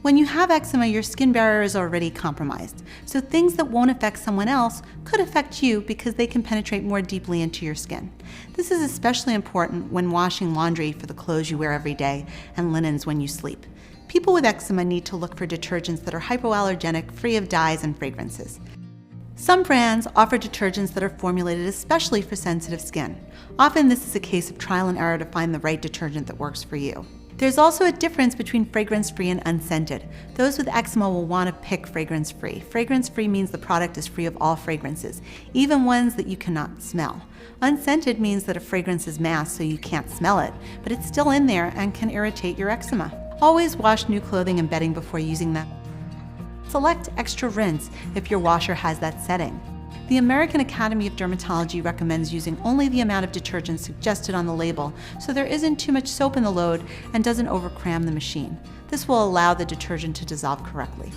When you have eczema, your skin barrier is already compromised, so things that won't affect someone else could affect you because they can penetrate more deeply into your skin. This is especially important when washing laundry for the clothes you wear every day and linens when you sleep. People with eczema need to look for detergents that are hypoallergenic, free of dyes and fragrances. Some brands offer detergents that are formulated especially for sensitive skin. Often this is a case of trial and error to find the right detergent that works for you. There's also a difference between fragrance-free and unscented. Those with eczema will want to pick fragrance-free. Fragrance-free means the product is free of all fragrances, even ones that you cannot smell. Unscented means that a fragrance is masked so you can't smell it, but it's still in there and can irritate your eczema. Always wash new clothing and bedding before using them. Select extra rinse if your washer has that setting. The American Academy of Dermatology recommends using only the amount of detergent suggested on the label so there isn't too much soap in the load and doesn't overcram the machine. This will allow the detergent to dissolve correctly.